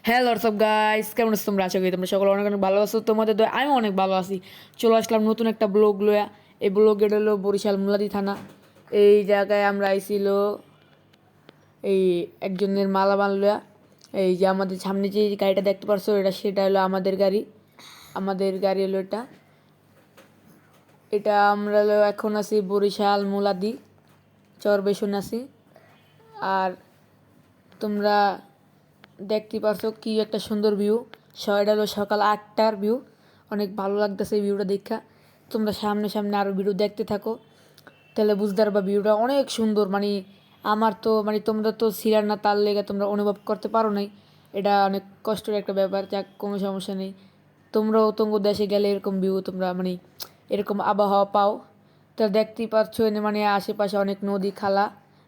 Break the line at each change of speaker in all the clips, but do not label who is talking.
Hello WhatsApp guys, কেমন আছো তোমরা? আশা করি তোমরা সকলে অনেক অনেক ভালো আছো। তোমাদের দয় আমি অনেক ভালো আছি। চলে আসলাম নতুন একটা ব্লগ লয়া। এই ব্লগ এটা হলো বরিশাল মুলাদি থানা। এই জায়গায় আমরা আইছিল এই একজনের মালামাল লয়া। এই যে আমাদের সামনে যে গাড়িটা দেখতে পারছো, সেটা হলো আমাদের গাড়ি। আমাদের গাড়ি হলো এটা। এটা আমরা হলো এখন আছি বরিশাল মুলাদি চরবেশন আছি। আর তোমরা দেখতে পারছো কি একটা সুন্দর ভিউ। এটা হলো সকাল 8টার ভিউ। অনেক ভালো লাগতেছে এই ভিউটা দেখা। তোমরা সামনে সামনে আরও ভিডিও দেখতে থাকো, তাহলে বুঝতে পারবা ভিউটা অনেক সুন্দর। মানে আমার তো তোমরা তো ছিলার না, তার লেগে তোমরা অনুভব করতে পারো নাই। এটা অনেক কষ্টের একটা ব্যাপার, যাক কোনো সমস্যা নেই। তোমরাও তোমার দেশে গেলে এরকম ভিউ তোমরা এরকম আবহাওয়া পাও। তা দেখতেই পাচ্ছ আশেপাশে অনেক নদী খালা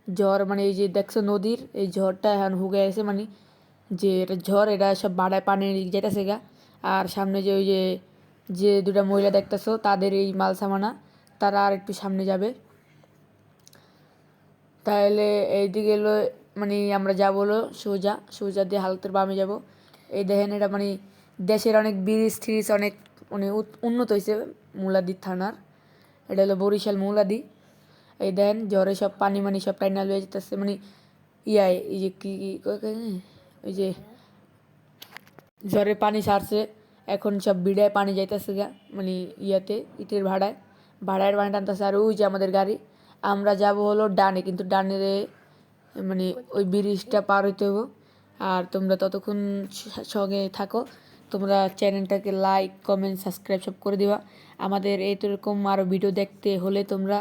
ঝড়। এই যে দেখছো নদীর এই ঝড়টা এখন হুগে আছে, যে এটা ঝড়, এটা সব বাড়ায় পানি যেতেছে গা। আর সামনে যে ওই যে যে দুটা মহিলা দেখতেছো তাদের এই মাল সামানা, তারা আর একটু সামনে যাবে। তাহলে এইদিকে এলো আমরা যাবো হলো সোজা সোজা দিয়ে হালতের বামে যাব। এই দেখেন এটা দেশের অনেক ব্রিজ ট্রিজ অনেক উন্নত হয়েছে মুলাদি থানার। এটা হলো বরিশাল মুলাদি। এই দেখেন ঝড়ে সব পানি সব টাইনা লয়ে যেতেছে। এই যে কি ওই যে ঝড়ে পানি ছাড়ছে, এখন সব বিড়ায় পানি যাইতেছে গা। ইয়াতে ইটের ভাড়ায় ভাড়ায় পানি টানতেছে। আর ওই যে আমাদের গাড়ি, আমরা যাব হলো ডানে, কিন্তু ডানে মানে ওই ব্রিজটা পার হইতে হইব। আর তোমরা ততক্ষণ সঙ্গে থাকো। তোমরা চ্যানেলটাকে লাইক কমেন্ট সাবস্ক্রাইব সব করে দিবা। আমাদের এরকম আরও ভিডিও দেখতে হলে তোমরা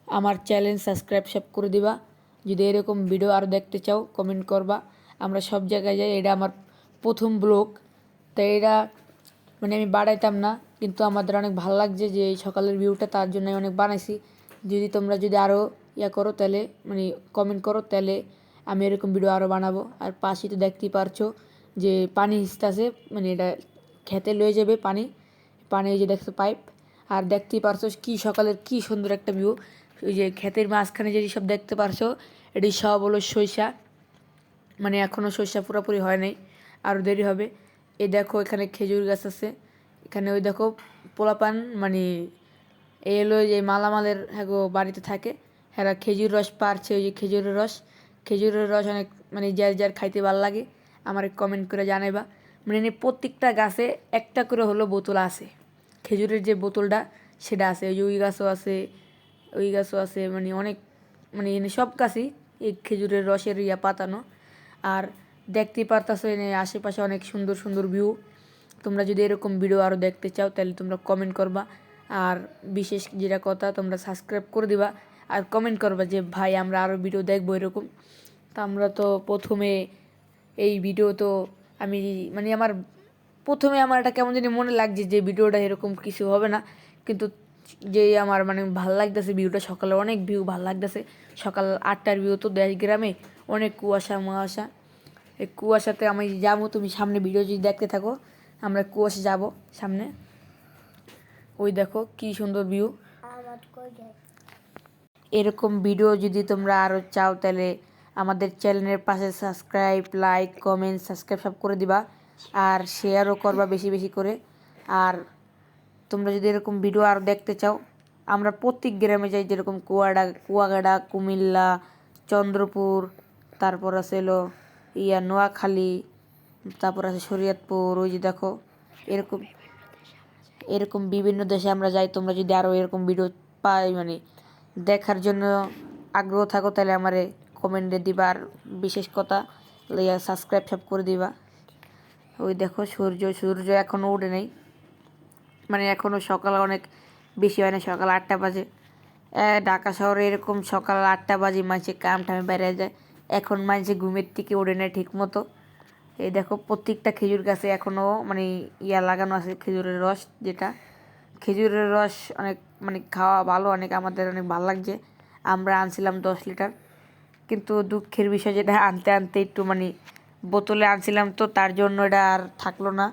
আমার চ্যানেল সাবস্ক্রাইব সব করে দিবা। যদি এরকম ভিডিও আরও দেখতে চাও কমেন্ট করবা। আমরা সব জায়গায় যাই, এটা আমার প্রথম ব্লগ। তাই এটা আমি বাড়াইতাম না, কিন্তু আমাদের অনেক ভালো লাগছে যে এই সকালের ভিউটা, তার জন্য আমি অনেক বানাইছি। তোমরা যদি আরও করো তাহলে কমেন্ট করো, তাহলে আমি এরকম ভিডিও আরও বানাবো। আর পাশে তো দেখতেই পারছো যে পানি আসতেছে, এটা খেতে লয়ে যাবে পানি। পানি এই যে দেখছো পাইপ। আর দেখতেই পারছো কি সকালের কি সুন্দর একটা ভিউ। ওই যে ক্ষেতের মাঝখানে যে সব দেখতে পারছো, এটি সব হলো সরিষা। এখনও সরিষা পুরোপুরি হয় নাই, আরও দেরি হবে। এই দেখো এখানে খেজুর গাছ আছে। এখানে ওই দেখো পোলাপান এই হলো যে মালামালের হ্যাঁ বাড়িতে থাকে, হ্যাঁ খেজুর রস পারছে। ওই যে খেজুরের রস অনেক যার যার খাইতে ভালো লাগে আমার কমেন্ট করে জানাইবা। প্রত্যেকটা গাছে একটা করে হলো বোতল আছে, খেজুরের যে বোতলটা সেটা আছে। ওই যে ওই গাছও আছে অনেক সব গাছই এই খেজুরের রসের পাতানো। আর দেখতেই পারতাছো আশেপাশে অনেক সুন্দর সুন্দর ভিউ। তোমরা যদি এরকম ভিডিও আরও দেখতে চাও তাহলে তোমরা কমেন্ট করবা। আর বিশেষ যেটা কথা, তোমরা সাবস্ক্রাইব করে দিবা আর কমেন্ট করবা যে ভাই আমরা আরও ভিডিও দেখবো এরকম। তা আমরা তো প্রথমে এই ভিডিও তো আমি আমার প্রথমে আমার এটা কেমন জানি মনে লাগছে যে ভিডিওটা এরকম কিছু হবে না, কিন্তু যে আমার ভাল লাগতেছে ভিউটা, সকালে অনেক ভিউ ভাল লাগতেছে। সকাল 8টার ভিউ তো দেশ গ্রামে অনেক কুয়াশা মুয়াশা। এই কুয়াশাতে আমি যাবো, তুমি সামনে ভিডিও যদি দেখতে থাকো, আমরা কুয়াশা যাব সামনে। ওই দেখো কি সুন্দর ভিউ। এরকম ভিডিও যদি তোমরা আরও চাও তাহলে আমাদের চ্যানেলের পাশে সাবস্ক্রাইব লাইক কমেন্ট সাবস্ক্রাইব সব করে দিবা। আর শেয়ারও করবা বেশি বেশি করে। আর তোমরা যদি এরকম ভিডিও আরও দেখতে চাও, আমরা প্রত্যেক গ্রামে যাই, যেরকম কুয়াগাড়া কুমিল্লা চন্দ্রপুর, তারপর আছে হলো নোয়াখালী, তারপর আছে শরীয়তপুর। ওই যে দেখো এরকম এরকম বিভিন্ন দেশে আমরা যাই। তোমরা যদি আরও এরকম ভিডিও পাই দেখার জন্য আগ্রহ থাকো, তাহলে আমারে কমেন্টে দিবা। আর বিশেষ কথা সাবস্ক্রাইব সব করে দিবা। ওই দেখো সূর্য এখনও উঠে নেই, এখনও সকাল অনেক বেশি হয় না, সকাল 8টা বাজে। ঢাকা শহরে এরকম সকাল 8টা বাজে মানুষের কাম টামে বেরিয়ে যায়। এখন মানুষে ঘুমের থেকে ওঠে নেয় ঠিক মতো। এই দেখো প্রত্যেকটা খেজুর গাছে এখনও লাগানো আছে খেজুরের রস, যেটা খেজুরের রস অনেক খাওয়া ভালো, অনেক আমাদের অনেক ভালো লাগছে। আমরা আনছিলাম 10 লিটার, কিন্তু দুঃখের বিষয় যেটা আনতে আনতে একটু বোতলে আনছিলাম, তো তার জন্য এটা আর থাকলো না।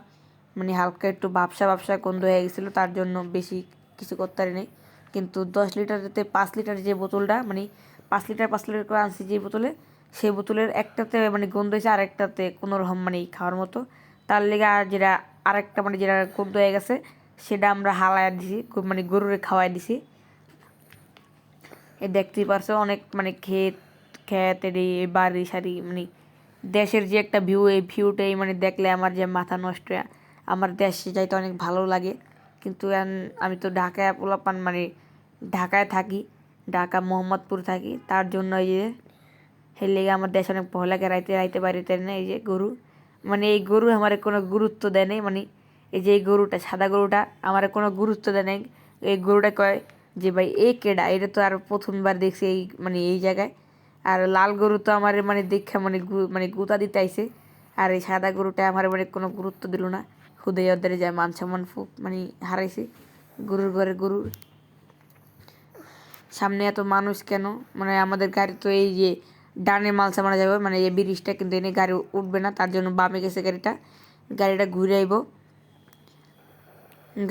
হালকা একটু ভাবসা গন্ধ হয়ে গেছিলো, তার জন্য বেশি কিছু করতে পারি নাই। কিন্তু 10 লিটার 5 লিটার যে বোতলটা 5 লিটার করে আনছি যে বোতলে, সেই বোতলের একটাতে মানে গন্ধ হয়েছে, আরেকটাতে কোনো রকম মানে খাওয়ার মতো। তার লেগে আর যেটা আরেকটা মানে যেটা গন্ধ হয়ে গেছে সেটা আমরা হালায় দিছি, মানে গরুরে খাওয়াই দিছি। এ দেখতেই পারছো অনেক মানে ক্ষেতের এই বাড়ি সারি মানে দেশের যে একটা ভিউ, এই ভিউটাই মানে দেখলে আমার যে মাথা নষ্ট হয়। আমার দেশে যাইতে অনেক ভালো লাগে, কিন্তু আমি তো ঢাকায় পোলাপান মানে ঢাকায় থাকি, ঢাকা মোহাম্মদপুর থাকি, তার জন্য এই যে এর লেগে আমার দেশ অনেক ভয় লাগে। রাইতে রাইতে বাড়িতে না এই যে গরু, মানে এই গরু আমার কোনো গুরুত্ব দেয় নাই। মানে এই যে এই গরুটা সাদা গরুটা আমার কোনো গুরুত্ব দেয় নাই। এই গরুটা কয় যে ভাই এ কেডা, এটা তো আর প্রথমবার দেখছি এই মানে এই জায়গায়। আর লাল গরু তো আমার মানে দেখা মানে মানে গুতা দিতে আইছে, আর এই সাদা গরুটা আমার মানে কোনো গুরুত্ব দিল না। হুদে ওদের যায় মান সম্মান মানে হারাইছে। গরুর ঘরে গরুর সামনে এত মানুষ কেন? মানে আমাদের গাড়ি তো এই যে ডানে মাল সামানা যাবে, মানে এই ব্রিজটা কিন্তু এনে গাড়ি উঠবে না, তার জন্য বামে গেছে গাড়িটা ঘুরে আইব।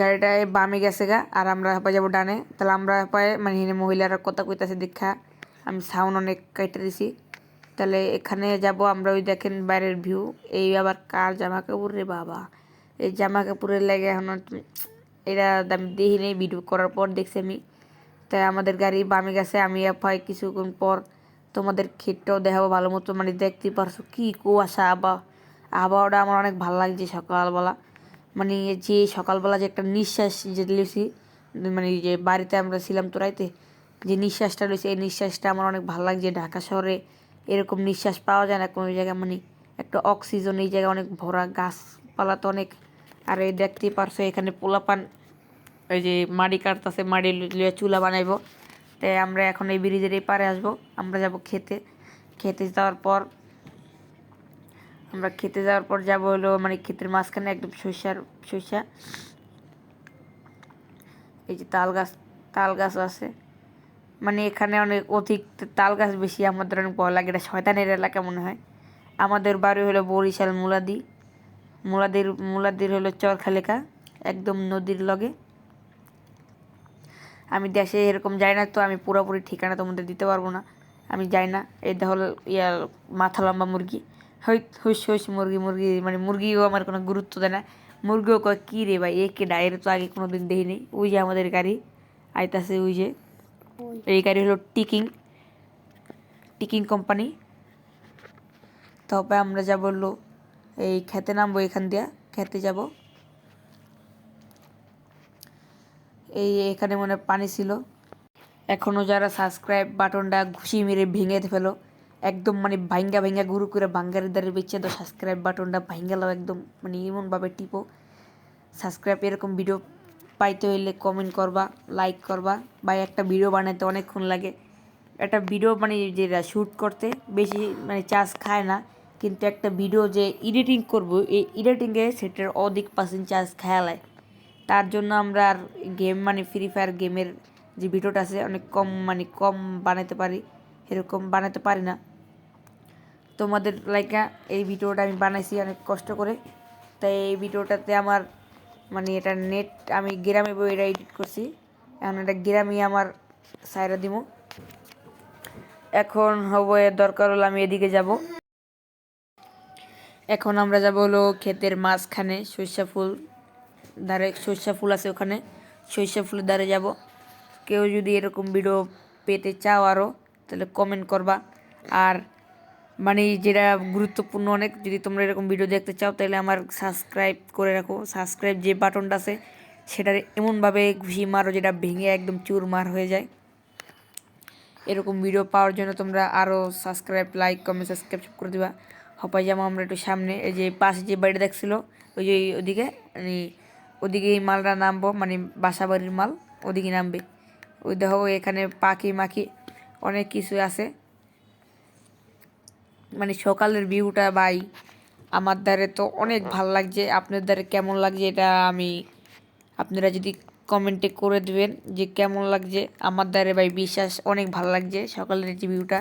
গাড়িটা বামে গেছে গা, আর আমরা হাঁপাই যাবো ডানে। তাহলে আমরা হাঁপায় মানে মহিলারা কথা কইতাছে দেখা আমি সাউন্ড অনেক কেটে দিছি। তাহলে এখানে যাব আমরা, ওই দেখেন বাইরের ভিউ। এই আবার কার জামা কাপড় রে বাবা, এই জামা কাপড়ের লেগে এখন এটা আমি দেখি নেই, ভিডিও করার পর দেখছি আমি। তাই আমাদের গাড়ি বামে গেছে, আমি হয় কিছুক্ষণ পর তোমাদের ক্ষেতটাও দেখাবো ভালো মতো। মানে দেখতেই পারছো কি কুয়াশা, আবহাওয়াটা আমার অনেক ভালো লাগছে সকালবেলা। মানে যে সকালবেলা যে একটা নিঃশ্বাস যে লিয়েছি, মানে যে বাড়িতে আমরা ছিলাম তো রাইতে, যে নিঃশ্বাসটা রয়েছে এই নিঃশ্বাসটা আমার অনেক ভালো লাগছে। ঢাকা শহরে এরকম নিঃশ্বাস পাওয়া যায় না কোনো জায়গায়, মানে একটা অক্সিজেন এই জায়গায় অনেক ভরা, গাছপালা তো অনেক। আর এই দেখতেই পারছো এখানে পোলাপান ওই যে মাড়ি কাটতেছে, মাড়ি লিয়ে চুলা বানাইবো। তাই আমরা এখন এই ব্রিজের এই পারে আসবো। আমরা যাব খেতে যাওয়ার পর যাব হলো মানে ক্ষেতের মাঝখানে একদম সরিষা। এই যে তাল গাছ আছে, মানে এখানে অনেক অধিক তাল গাছ বেশি, আমাদের অনেক ভয় লাগে, এটা শয়তানের এলাকা মনে হয়। আমাদের বাড়ি হলো বরিশাল মুলাদির হলো চরখালেকা, একদম নদীর লগে। আমি দেশে এরকম যাই না, তো আমি পুরোপুরি ঠিকানা তোমাদের দিতে পারবো না, আমি যাই না। এটা হলো মাথা লম্বা মুরগি, হুস মুরগি, মানে মুরগিও আমার কোনো গুরুত্ব দেয় না। মুরগিও কয় কী রে ভাই, একে ডায়ের তো আগে কোনো দিন দেখিনি। ওই যে আমাদের গাড়ি আইতাছে, ওই যে এই গাড়ি হলো টিকিং কোম্পানি। তবে আমরা যা বললো এই খেতে নামবো, এখান দিয়া খেতে যাব। এই এখানে মনে পানি ছিল। এখনও যারা সাবস্ক্রাইব বাটনটা ঘুষি মেরে ভেঙে ফেলো, একদম মানে ভাঙ্গা গুরু করে ভাঙ্গার দ্বারে বেঁচে তো সাবস্ক্রাইব বাটনটা ভাঙ্গালাও একদম, মানে এমনভাবে টিপো। সাবস্ক্রাইব এরকম ভিডিও পাইতে হইলে কমেন্ট করবা, লাইক করবা। বা একটা ভিডিও বানাইতে অনেকক্ষণ লাগে। একটা ভিডিও মানে যেটা শ্যুট করতে বেশি মানে চার্জ খায় না, কিন্তু একটা ভিডিও যে এডিটিং করব, এই এডিটিংয়ে সেটার অধিক পার্সেন্ট চার্জ খেয়ালায়। তার জন্য আমরা আর গেম মানে ফ্রি ফায়ার গেমের যে ভিডিওটা আছে অনেক কম বানাতে পারি, এরকম বানাতে পারি না। তোমাদের লাইকা এই ভিডিওটা আমি বানাইছি অনেক কষ্ট করে। তাই এই ভিডিওটাতে আমার মানে এটা নেট আমি গ্রামে বই এটা এডিট করছি, এখন এটা গ্রামে আমার সাইরা দিব। এখন দরকার হলো আমি এদিকে যাব। এখন আমরা যাব হলো ক্ষেতের মাঝখানে সরিষা ফুল আছে ওখানে, সরিষা ফুলের ধারে যাব। কেউ যদি এরকম ভিডিও পেতে চাও আরও, তাহলে কমেন্ট করবা। আর মানে যেটা গুরুত্বপূর্ণ অনেক, যদি তোমরা এরকম ভিডিও দেখতে চাও তাহলে আমার সাবস্ক্রাইব করে রাখো। সাবস্ক্রাইব যে বাটনটা আছে সেটার এমনভাবে ঘুষি মারো যেটা ভেঙে একদম চুরমার হয়ে যায়। এরকম ভিডিও পাওয়ার জন্য তোমরা আরও সাবস্ক্রাইব, লাইক, কমেন্ট, সাবস্ক্রাইব করে দিবা। হপাই যাবো আমরা একটু সামনে, এই যে পাশে যে বাড়িটা দেখছিল ওই যে ওদিকে, মানে ওদিকে এই মালটা নামবো, মানে বাসা বাড়ির মাল ওদিকে নামবে। ওই দেখো এখানে পাখি মাখি অনেক কিছু আছে। মানে সকালের ভিউটা ভাই আমার দ্বারে তো অনেক ভাল লাগছে। আপনার দ্বারে কেমন লাগছে এটা আপনারা যদি কমেন্টে করে দেবেন যে কেমন লাগছে। আমার দ্বারে ভাই বিশ্বাস অনেক ভালো লাগছে সকালের যে ভিউটা।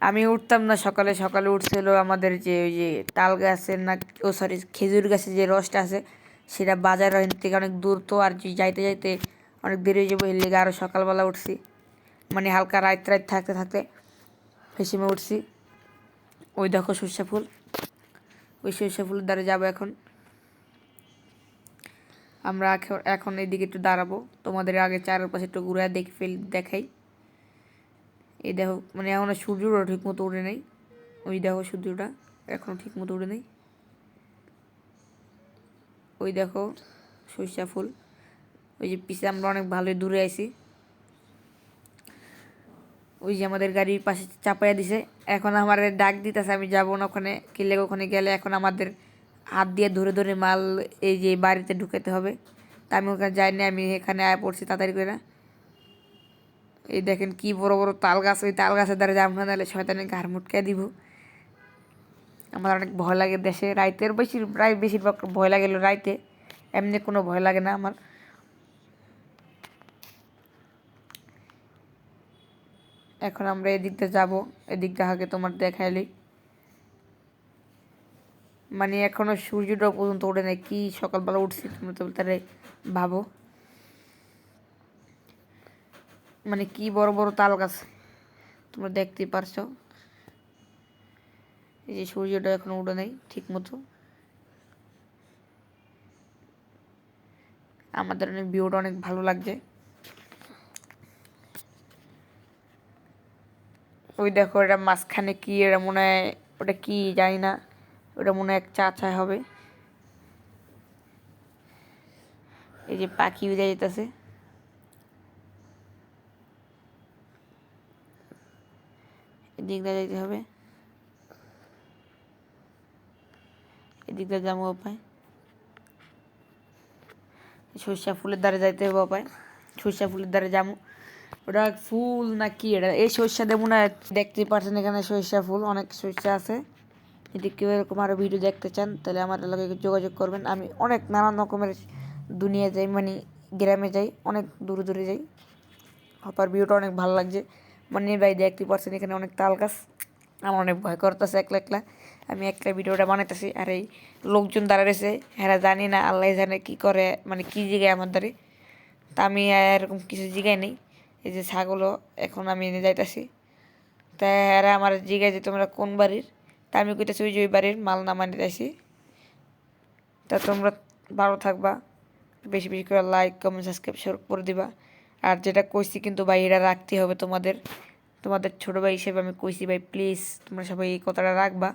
আমি উঠতাম না সকালে উঠছিল আমাদের যে ওই যে তাল গাছের না, খেজুর গাছের যে রসটা আছে সেটা বাজারের থেকে অনেক দূর, তো আর যাইতে যাইতে অনেক দেরি হয়ে যাবো, এর লেগে আরও সকালবেলা উঠছি, মানে হালকা রাত থাকতে সেই সময় উঠছি। ওই দেখো সর্ষে ফুল, ওই সর্ষে ফুলের দ্বারা যাবো এখন আমরা। এখন এইদিকে একটু দাঁড়াবো, তোমাদের আগে চারপাশে একটু ঘুরে দেখাই। এই দেখো মানে এখনো সূর্যটা ঠিক মতো উঠে নেই, ওই দেখো সূর্যটা এখনো ঠিক মতো উঠে নেই। ওই দেখো সরিষা ফুল, ওই যে পিছে আমরা অনেক ভালোই দূরে আইছি। ওই যে আমাদের গাড়ির পাশে চাপাইয়া দিছে, এখন আমার ডাক দিতেছে আমি যাবো না ওখানে, কিনলে ওখানে গেলে এখন আমাদের হাত দিয়ে ধরে ধরে মাল এই যে বাড়িতে ঢুকাতে হবে। তা আমি ওখানে যাইনি, আমি এখানে আয় পড়ছি তাড়াতাড়ি করে। এই দেখেন কি বড় বড় তাল গাছ, ওই তাল গাছের দ্বারা যাবো না, তাহলে শয়তানের ঘাড় মুটকে দিব। আমার অনেক ভয় লাগে দেশে রাইতের প্রায় বেশিরভাগ ভয় লাগে রাইতে, এমনি কোনো ভয় লাগে না আমার। এখন আমরা এদিকটা যাব, এদিকটা আগে তোমার দেখাইলি, মানে এখনো সূর্যটা পর্যন্ত ওঠে নাই, কি সকালবেলা উঠছি তুমি তো তাহলে ভাবো, মানে কি বড় বড় তাল গাছ তোমরা দেখতেই পারছো। এই যে সূর্যটা এখনো উঠে নাই ঠিক মতো। আমাদের অনেক ভিউটা অনেক ভালো লাগছে। ওই দেখো এটা মাঝখানে কি, এটা মনে হয় ওটা কি জানি না, ওটা মনে হয় এক চা হবে। এই যে পাখি উড়ে যেতেছে, এদিকটা যাইতে হবে, এদিকটা যাবো পায়, সর্ষা ফুলের দ্বারা যাইতে হবে পায়, সর্ষা ফুলের দ্বারা যাবো। ওটা ফুল না কি এটা, এই সর্ষা দেবো না, দেখতে পাচ্ছেন এখানে সর্ষা ফুল, অনেক সর্ষা আছে। যদি কেউ এরকম আরও ভিডিও দেখতে চান তাহলে আমার এলাকায় যোগাযোগ করবেন। আমি অনেক নানান রকমের দুনিয়া যাই, মানে গ্রামে যাই, অনেক দূরে দূরে যাই। হপার ভিউটা অনেক ভালো লাগছে, মানে ভাই দেখতে পাচ্ছেন এখানে অনেক তাল গাছ। আমার অনেক ভয় করতেছে একলা একলা, আমি একলা ভিডিওটা বানাইতেছি, আর এই লোকজন দাঁড়াইছে হ্যাঁ জানি না আল্লাহ জানে কি করে, মানে কি জিগায় আমার দ্বারে। তা আমি এরকম কিছু জিগাই নেই। এই যে ছাগলও এখন আমি এনে যাইতেছি, তা এরা আমার জিগায় যে তোমরা কোন বাড়ির, তা আমি কইতেছি ওই যে ওই বাড়ির মাল নামা নিতেছি। তা তোমরা ভালো থাকবা, বেশি বেশি করে লাইক কমেন্ট সাবস্ক্রাইব করে দিবা। আর যেটা কইছি কিন্তু ভাই এটা রাখতে হবে তোমাদের, তোমাদের ছোটো ভাই হিসেবে আমি কইছি ভাই, প্লিজ তোমরা সবাই এই কথাটা রাখবা।